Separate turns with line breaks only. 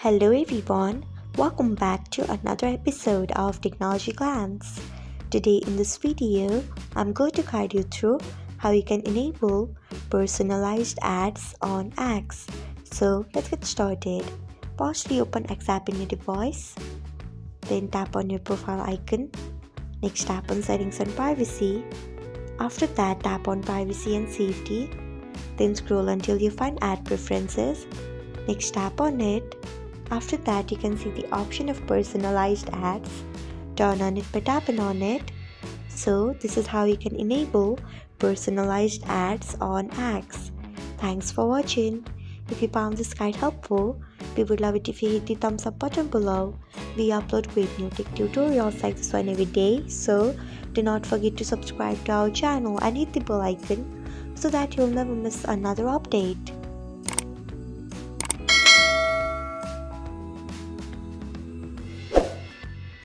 Hello everyone, welcome back to another episode of Technologyglance. Today in this video, I'm going to guide you through how you can enable personalized ads on X. So let's get started. Pause the Open X app in your device, then tap on your profile icon. Next tap on Settings and Privacy. After that, tap on Privacy and Safety. Then scroll until you find Ad Preferences. Next tap on it. After that, you can see the option of personalized ads. Turn on it by tapping on it. So this is how you can enable personalized ads on X. Thanks for watching. If you found this guide helpful, we would love it if you hit the thumbs up button below. We upload great new tech tutorials like this one every day, so do not forget to subscribe to our channel and hit the bell icon so that you'll never miss another update.